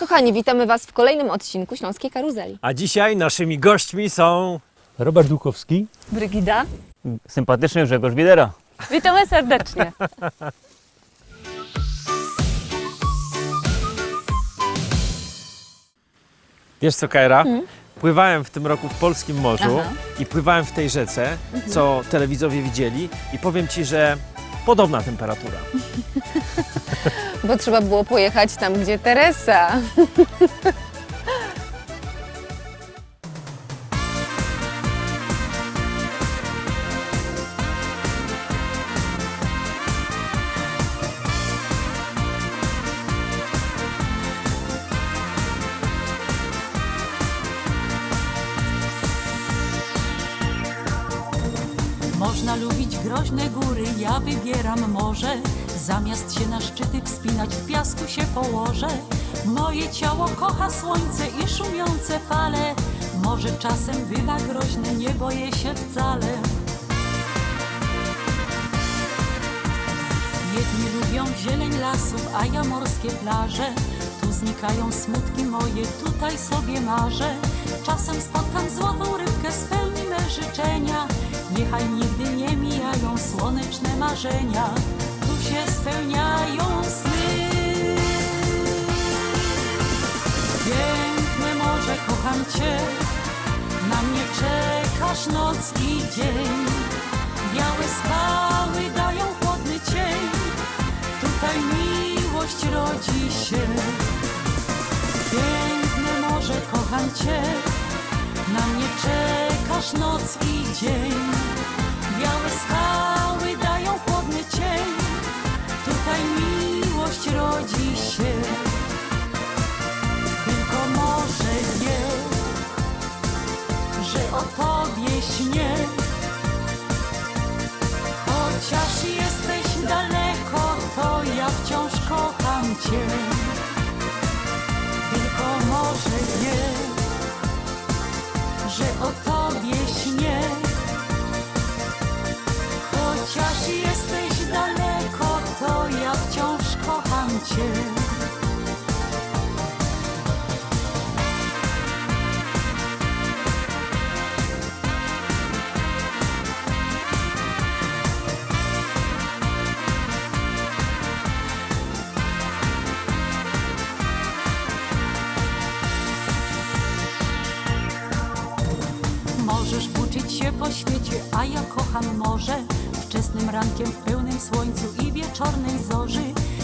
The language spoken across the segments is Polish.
Kochani, witamy Was w kolejnym odcinku Śląskiej Karuzeli. A dzisiaj naszymi gośćmi są... Robert Dłukowski. Brygida. Sympatyczny Grzegorz Widera. Witamy serdecznie. Wiesz co, Kajra? Pływałem w tym roku w polskim morzu Aha. i pływałem w tej rzece, co telewidzowie widzieli i powiem Ci, że podobna temperatura. Bo trzeba było pojechać tam, gdzie Teresa. Można lubić groźne góry, ja wybieram morze. Zamiast się na szczyty wspinać, w piasku się położę. Moje ciało kocha słońce i szumiące fale. Morze czasem bywa groźne, nie boję się wcale. Jedni lubią zieleń lasów, a ja morskie plaże. Tu znikają smutki moje, tutaj sobie marzę. Czasem spotkam złotą rybkę, spełni me życzenia. Niechaj nigdy nie mijają słoneczne marzenia. Tu się spełniają sny. Piękne morze, kocham Cię. Na mnie czekasz noc i dzień. Białe skały dają chłodny cień. Tutaj miłość rodzi się. Piękne morze, kocham Cię. Na mnie czekasz noc i dzień. Białe skały dają chłodny cień. Tutaj miłość rodzi się. Tylko może wie, że o Tobie śnię. Chociaż jesteś daleko, to ja wciąż kocham Cię. Tylko może wie, że o Tobie śnię. Chociaż jesteś daleko, to ja wciąż kocham Cię. Możesz uczyć się po świecie, a ja kocham morze. Wczesnym rankiem w pełnym słońcu i wieczornej zorzy.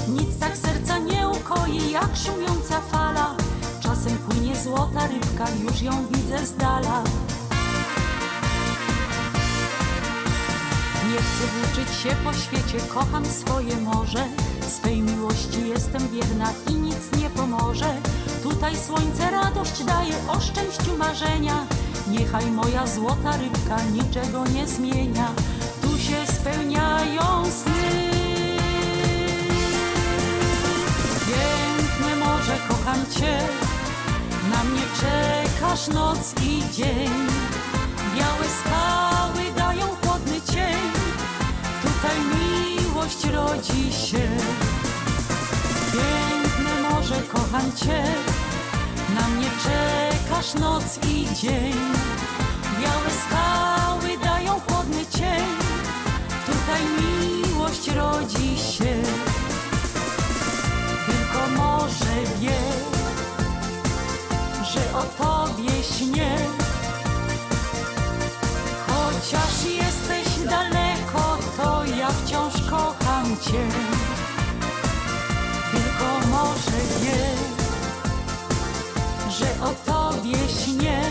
Nic tak serca nie ukoi, jak szumiąca fala. Czasem płynie złota rybka, już ją widzę z dala. Nie chcę włóczyć się po świecie, kocham swoje morze. Swej miłości jestem wierna i nic nie pomoże. Tutaj słońce radość daje, o szczęściu marzenia. Niechaj moja złota rybka niczego nie zmienia. Tu się spełniają sny. Piękne morze, kocham Cię. Na mnie czekasz noc i dzień. Białe skały dają chłodny cień. Tutaj miłość rodzi się. Piękne morze, kocham Cię. Na mnie czekasz noc i dzień. Białe skały dają chłodny cień. Tutaj miłość rodzi się. Tylko może wie, że o Tobie śnię. Chociaż jesteś daleko, to ja wciąż kocham Cię. Tylko może wie, że o Tobie śnię.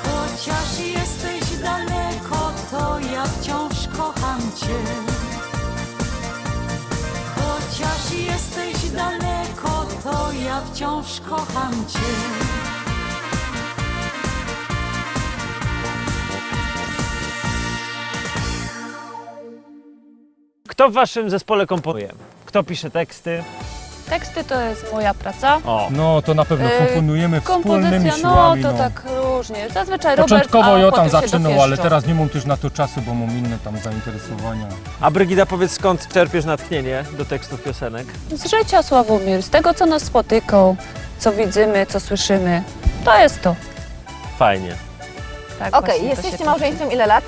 Chociaż jesteś daleko, to ja wciąż kocham Cię. Chociaż jesteś daleko, to ja wciąż kocham Cię. Kto w Waszym zespole komponuje? Kto pisze teksty? Teksty to jest moja praca. O, No to na pewno komponujemy wspólnymi Kompozycja, no siłami. to tak różnie. Zazwyczaj Robert, Początkowo a ja tam potem się zaczynał, ale dopieszczą. teraz nie mam też na to czasu, bo mam inne tam zainteresowania. a Brygida, powiedz, skąd czerpiesz natchnienie do tekstów piosenek? Z życia Sławomir, z tego co nas spotykał, co widzimy, co słyszymy. To jest to. Fajnie. Tak, Okej, właśnie to jesteście się małżeństwem ile lat?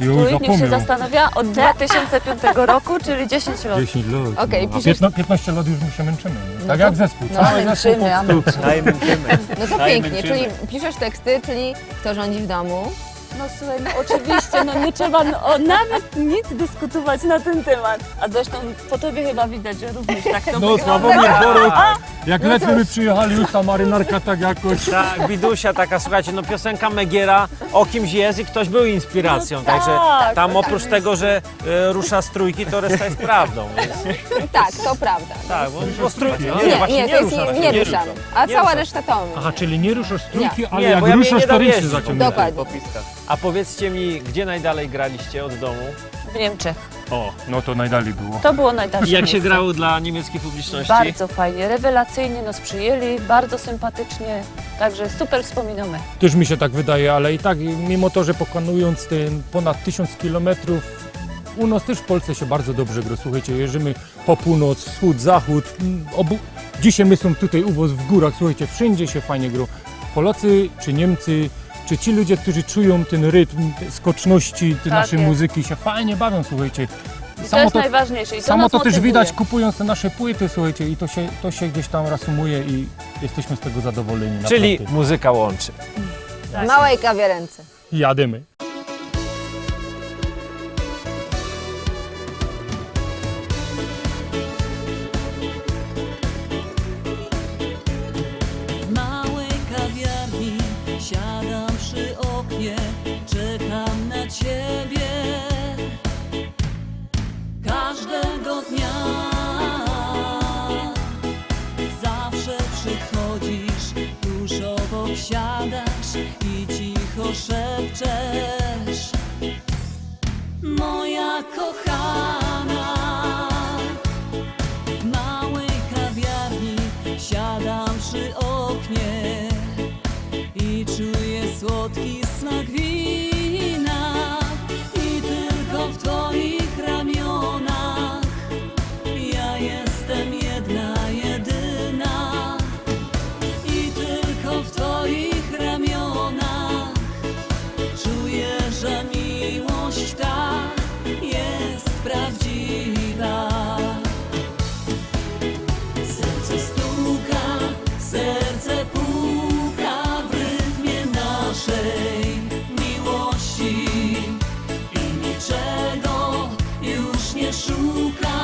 Już Stój, niech się zapomniał. zastanawia, od 2005 roku, czyli 10 lat. 10 lat. Okej, no, a piszesz- 15 lat już my się męczymy. Nie? No Tak to- jak zespół. no, Cały zespół męczymy, a powstał. No to Daj, pięknie, męczymy. czyli piszesz teksty, czyli kto rządzi w domu? No słuchaj, no oczywiście, no nie trzeba nawet nic dyskutować na ten temat. A zresztą po tobie chyba widać, że również tak to No wygląda. Sławomir Boruk, jak ledwie my przyjechali, już ta marynarka tak jakoś... Tak, Widusia taka, słuchajcie, no piosenka Megiera o kimś jest i ktoś był inspiracją, No także tak, tam no oprócz tego, że rusza z trójki, to reszta jest prawdą, więc Tak, to prawda. tak, bo z trójki, Nie, to jest nie ruszam, a Nie cała ruszam. reszta to my. Aha, czyli nie ruszasz z trójki, ale Nie, jak bo ja mnie ruszasz, nie to dam ryczy jeździć. zaciągnięte. Dokładnie. A powiedzcie mi, gdzie najdalej graliście od domu? W Niemczech. O, no to najdalej było. To było najdalsze I jak się miejsce. grało dla niemieckiej publiczności? Bardzo fajnie, rewelacyjnie nas przyjęli, bardzo sympatycznie, także super wspominamy. Też mi się tak wydaje, ale i tak, mimo to, że pokonując ten ponad 1000 kilometrów, u nas też w Polsce się bardzo dobrze gra. Słuchajcie, jeżdżamy po północ, wschód, zachód. Dzisiaj my są tutaj u was w górach, słuchajcie, wszędzie się fajnie gra. Polacy czy Niemcy, czy ci ludzie, którzy czują ten rytm, te skoczności tej Tak naszej jest. muzyki, się fajnie bawią, słuchajcie. I to jest najważniejsze i to Samo nas to też motywuje. widać kupując te nasze płyty, słuchajcie, i to się gdzieś tam rasumuje i jesteśmy z tego zadowoleni. Czyli naprawdę. muzyka łączy. W małej kawiarence. Jademy. W małej kawiarni siadam przy oknie, czekam na ciebie. Każdego dnia zawsze przychodzisz, tuż obok siadasz i cicho szepczesz. Moja kochana, w małej kawiarni siadam przy oknie i czuję słodki smak wina. I tylko w twoich ramionach ja jestem jedna, jedyna. I tylko w twoich ramionach czuję, że miłość ta jest prawdziwa. Serce stuka, serce puka w rytmie naszej miłości i niczego już nie szuka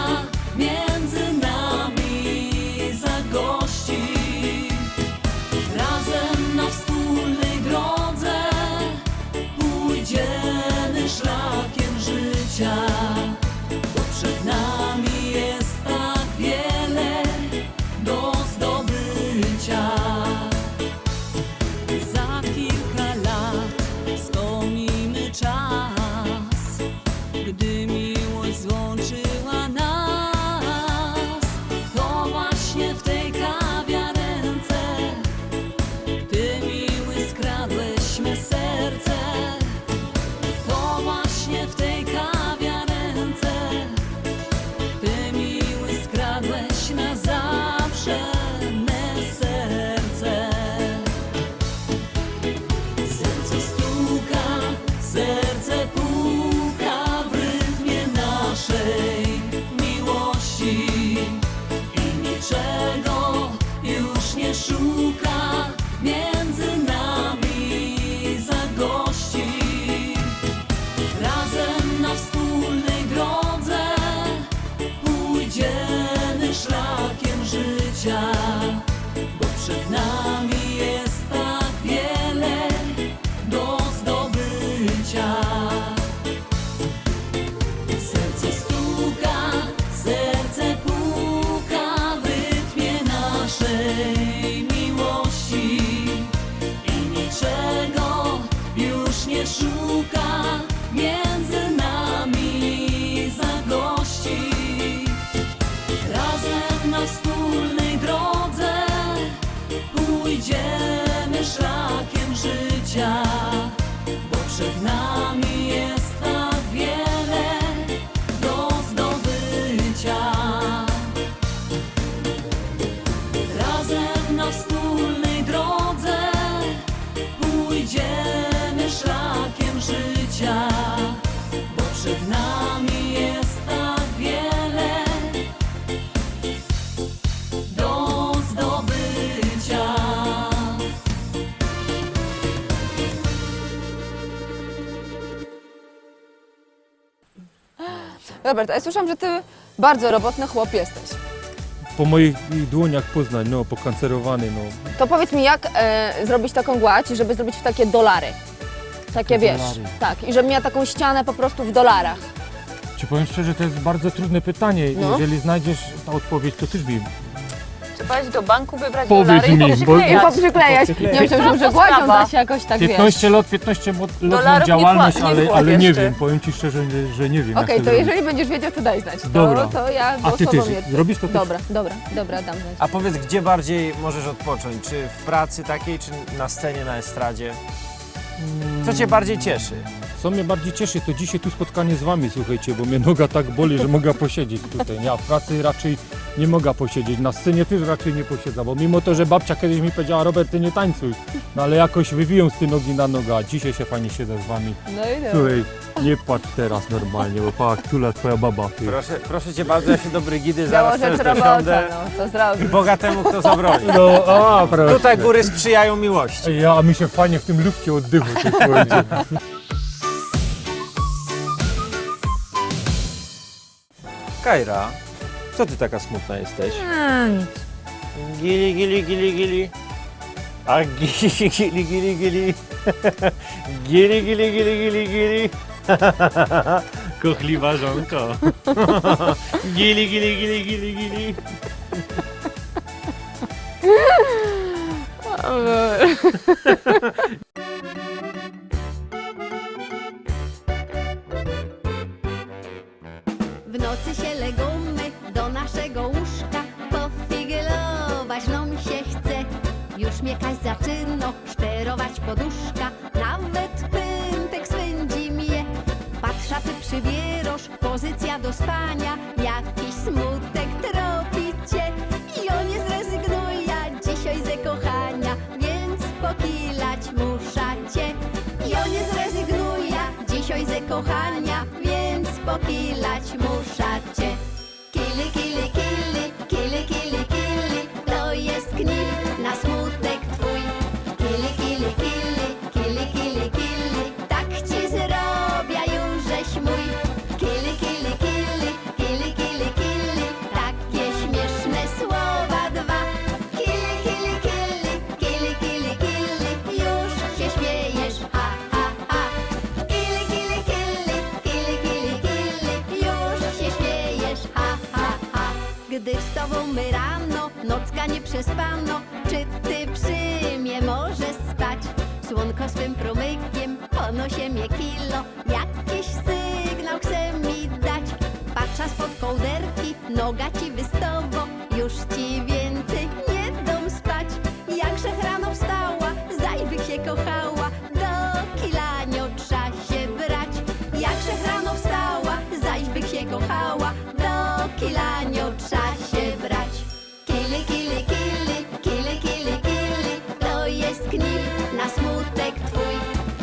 między nami zagości. Razem na wspólnej drodze pójdziemy szlakiem życia, bo przed nami jest tak wiele do zdobycia. Za kilka lat wspomnimy czas, gdy miłość złączyła nas. To właśnie w tej kawiarence ty, miły, skradłeś me serce. To właśnie w tej kawiarence ty, miły, skradłeś na zawsze me serce. Serce stuka, serce puka w rytmie naszej nami jest tak wiele do zdobycia. Robert, a ja słyszałam, że ty bardzo robotny chłop jesteś. Po moich dłoniach Poznań, no, pokancerowany, no. To powiedz mi, jak zrobić taką gładź, żeby zrobić w takie dolary? Takie, wiesz, tak. I żebym miała taką ścianę po prostu w dolarach. Ci powiem szczerze, to jest bardzo trudne pytanie. No. Jeżeli znajdziesz ta odpowiedź, to też wiem. Trzeba iść do banku, wybrać Powiedz dolary i mi, poprzyklejać. Poprzyklejać. Nie myślałam, że gładzią da się jakoś tak, wiesz. 15 lat, 15 lat Dolarów działalność, nie było ale nie jeszcze. wiem, powiem Ci szczerze, że nie wiem. Okej, jak to zrobić. jeżeli będziesz wiedział, to daj znać. Dobra. To ja A ty głosowo też zrobisz to też? Dobra, dam znać. A powiedz, gdzie bardziej możesz odpocząć? Czy w pracy takiej, czy na scenie, na estradzie? Co cię bardziej cieszy? Co mnie bardziej cieszy, to dzisiaj tu spotkanie z Wami, słuchajcie, bo mnie noga tak boli, że mogę posiedzieć tutaj. Ja w pracy raczej nie mogę posiedzieć, na scenie też raczej nie posiedzę, bo mimo to, że babcia kiedyś mi powiedziała, Robert, ty nie tańcuj, no ale jakoś wywiją z tej nogi na nogę, a dzisiaj się fajnie siedzę z Wami. No i dobra. Słuchaj, nie patrz teraz normalnie, bo pa, tula twoja baba, ty. Proszę cię bardzo, ja się do Brygidy zaraz Założę też robota, dosiądę. no, co zrobić? Bogatemu kto zabroni. No, a, proszę. Tutaj góry sprzyjają miłości. Ja, a mi się fajnie w tym lufcie oddychu, to słuchajcie. Kajra, co ty taka smutna jesteś? Nic. Gili, gili, gili, gili. A gili, gili, gili, gili. Gili, gili, gili, gili, gili. Kochliwa żonko. Gili, gili, gili, gili, gili. W nocy się legamy do naszego łóżka, pofiglować nam się chce. Już mnie kaś zaczyno szterować poduszka, nawet pętek swędzi mnie. Patrza, ty przybierasz, pozycja do spania, jakiś smutek tropi cię. I on nie zrezygnuje dzisiaj ze kochania, więc pokilać musza cię. I on nie zrezygnuje dzisiaj ze kochania, więc pokilać musza cię. Kili, kili, kili, kili, kili, kili, to jest knif na smutek twój. Kili, kili, kili, kili, kili, kili, tak ci zrobię jużeś mój. Kili, kili, kili, kili, kili, kili, takie śmieszne słowa dwa. Kili, kili, kili, kili, kili, kili, już się śmiejesz, ha, ha, ha. Kili, kili, kili, kili, kili, kili, już się śmiejesz, ha, ha, ha. Gdy z tobą my rano, nocka nie przespano, czy ty przy mnie możesz spać? Słonko swym promykiem ponosie mnie kilo, jakiś sygnał chce mi dać. Patrza spod kołderki, noga ci wystowo, już ci więcej nie dom spać. Jakże rano wstała, zajwych się kochała, do kilanio trza się brać. Jakże rano wstała, zaś się kochała, do kilanio trza się brać. Kili, kili, kili, kili, kili, kili, to jest knif na smutek twój.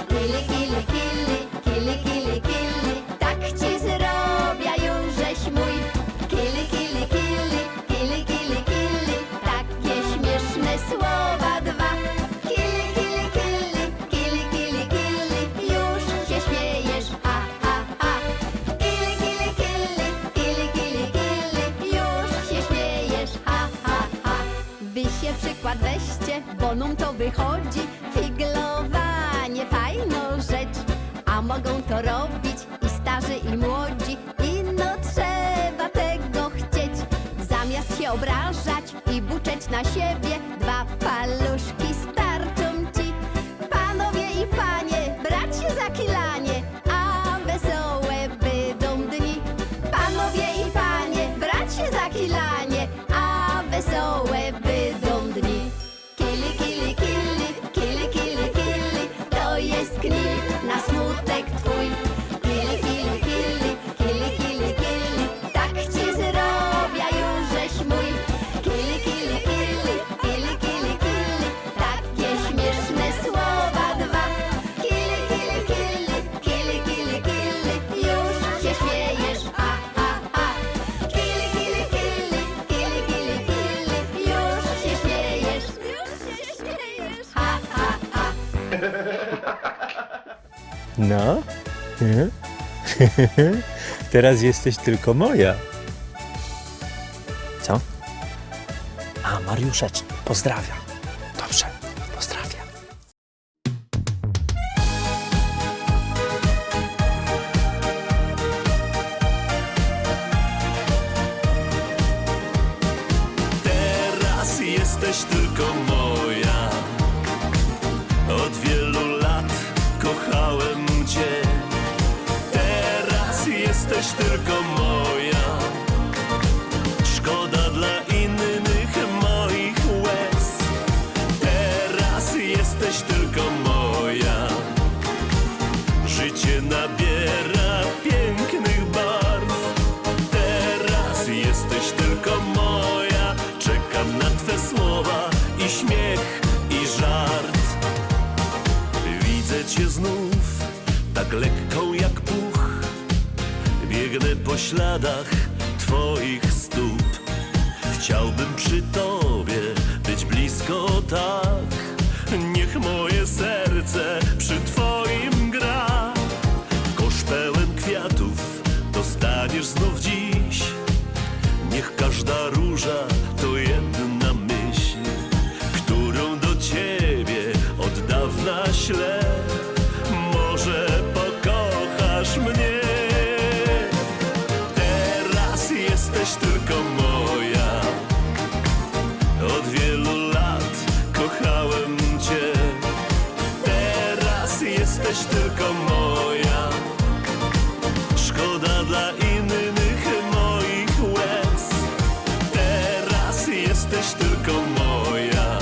Kili, kili, kili, kili, kili, kili, tak ci zrobię jużeś mój. Kili, kili, kili, kili, kili, kili, takie śmieszne słowa dwa. Kili, kili, kili, kili, kili, kili, już się śmiejesz, ha, ha, ha. Kili, kili, kili, kili, kili, kili, już się śmiejesz, ha, ha, ha. Wy się przykład weźcie, bo num to wychodzi. Figlowanie fajną rzecz, a mogą to robić i starzy i młodzi. I no trzeba tego chcieć, zamiast się obrażać i buczeć na siebie. Dwa paluszki starczą ci, panowie i panie, brać się za kilanie, a wesołe będą dni. Panowie i panie, brać się za kilanie, a wesołe będą dni. Kili, kili, kili, kili, kili, kili, to jest knif na smutek twój. Kili, kili, kili, kili, kili, kili, tak ci zrobię jużeś mój. Kili, kili, kili, kili, kili, kili, No. Teraz jesteś tylko moja. Co? A, Mariuszecz, pozdrawiam. Dobrze, pozdrawiam. Teraz jesteś tylko moja. Od wielu lat kochałem cię. Teraz jesteś tylko moja. Szkoda dla innych moich łez. Teraz jesteś tylko moja. Życie nabiera pięknych barw. Teraz jesteś tylko moja. Czekam na twe słowa i śmiech i żart. Widzę cię znów, tak lekką jak puch. Biegnę po śladach twoich stóp. Chciałbym przy tobie być blisko tak. Niech moje serce przy twoim gra. Kosz pełen kwiatów dostaniesz znów dziś. Niech każda róża to jedna myśl, którą do ciebie od dawna ślę. Może pokochasz mnie. Teraz jesteś tylko moja. Od wielu lat kochałem cię. Teraz jesteś tylko moja. Szkoda dla innych moich łez. Teraz jesteś tylko moja.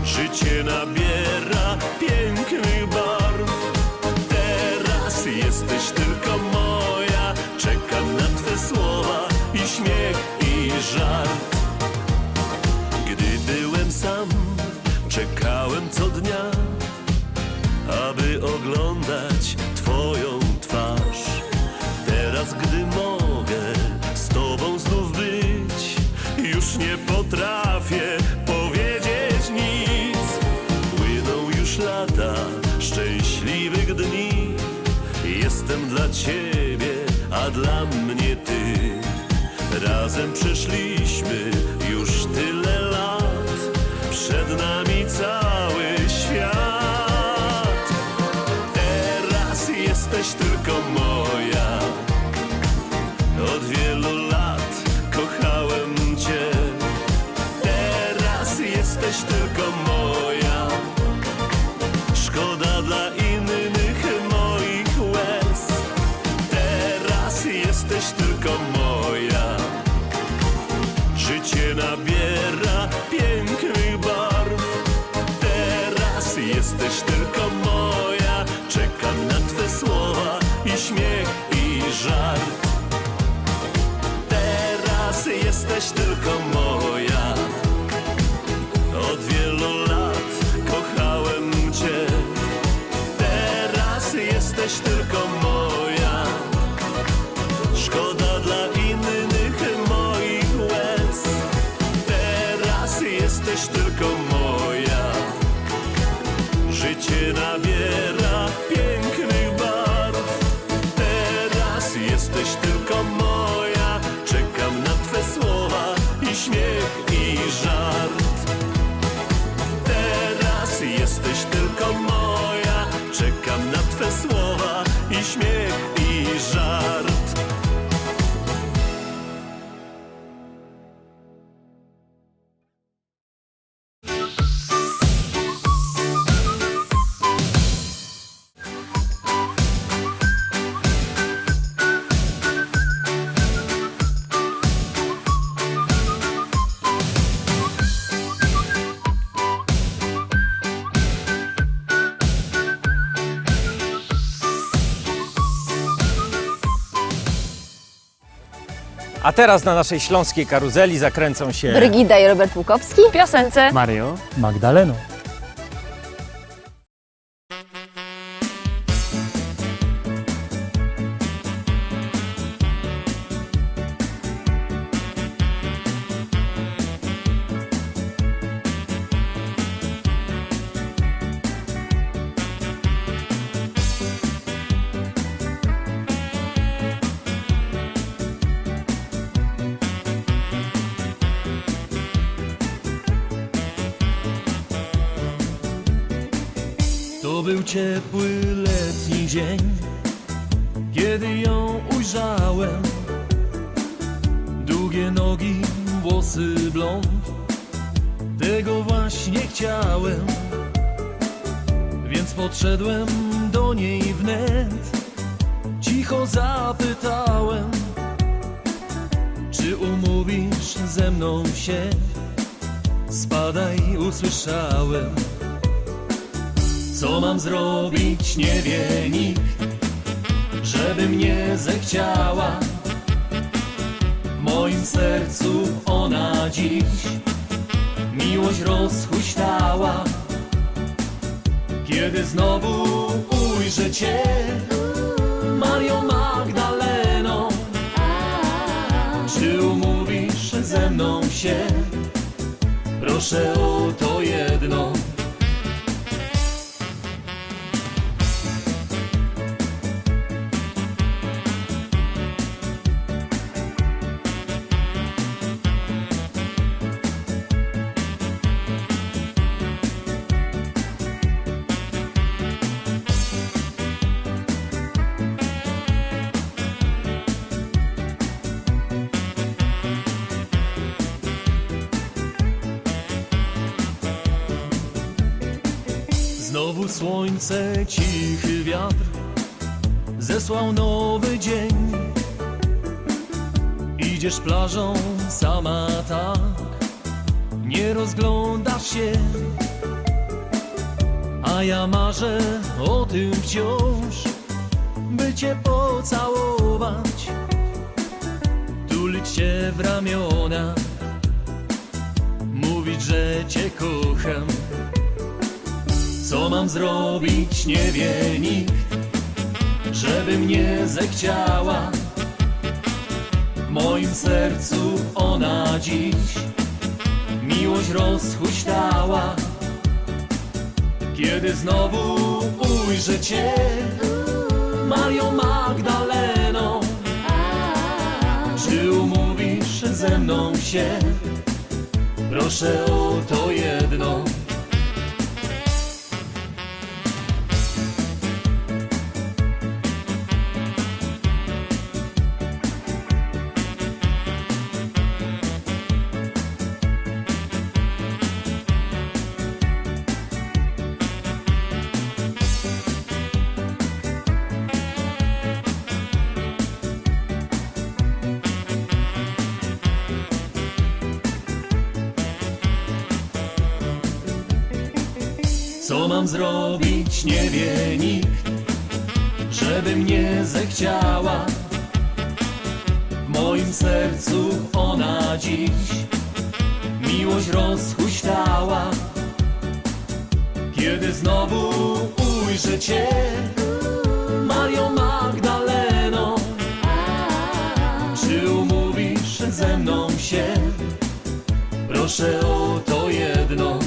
Życie nabiera pięknych barw. Teraz jesteś tylko moja. Czekam na twe słowa i śmiech i żart. Gdy byłem sam, czekałem co dnia, aby oglądać twoją twarz. Teraz, gdy mogę z tobą znów być, już nie potrafię powiedzieć nic. Płyną już lata szczęśliwych dni. Jestem dla ciebie, a dla mnie ty. Razem przeszliśmy już tyle lat. Przed nami cały świat. Teraz jesteś tylko moja. Od wielu lat kochałem cię. Teraz jesteś tylko moja. Szkoda dla innych moich łez. Teraz jesteś tylko moja. Życie nabiera pięknych barw. Teraz jesteś tylko moja. Czekam na twe słowa i śmiech i żart. Teraz jesteś tylko moja. Od wielu lat kochałem cię. Teraz jesteś tylko moja. Szkoda dla innych moich łez. Teraz jesteś tylko moja. Życie nabiera pięknych barw. Teraz jesteś tylko moja. Czekam na twe słowa i śmiech i żart. Teraz jesteś tylko moja. Czekam na twe słowa i śmiech i żart. A teraz na naszej śląskiej karuzeli zakręcą się Brygida i Robert Łukowski. W piosence Mario. Magdaleno. był ciepły letni dzień, kiedy ją ujrzałem. Długie nogi, włosy blond, tego właśnie chciałem. Więc podszedłem do niej wnet, cicho zapytałem: czy umówisz ze mną się? Spadaj, usłyszałem. Co mam zrobić, nie wie nikt, żeby mnie zechciała. W moim sercu ona dziś miłość rozhuśtała. Kiedy znowu ujrzę Cię, Mario Magdaleno, czy umówisz ze mną się? Proszę o to jedno. Znowu słońce, cichy wiatr zesłał nowy dzień. Idziesz plażą sama tak, nie rozglądasz się, a ja marzę o tym wciąż, by Cię pocałować, tulić Cię w ramiona, mówić, że Cię kocham. Co mam zrobić, nie wie nikt, żeby mnie zechciała. W moim sercu ona dziś miłość rozhuśtała. Kiedy znowu ujrzę Cię, Mario Magdaleno, czy umówisz ze mną się? Proszę o to jedno. Co mam zrobić, nie wie nikt, żeby mnie zechciała. W moim sercu ona dziś miłość rozhuśtała. Kiedy znowu ujrzę Cię, Mario Magdaleno, czy umówisz ze mną się? Proszę o to jedno.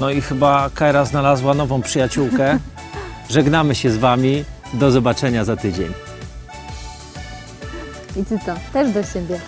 No i chyba Kaira znalazła nową przyjaciółkę. Żegnamy się z Wami. Do zobaczenia za tydzień. I Ty to, też do siebie.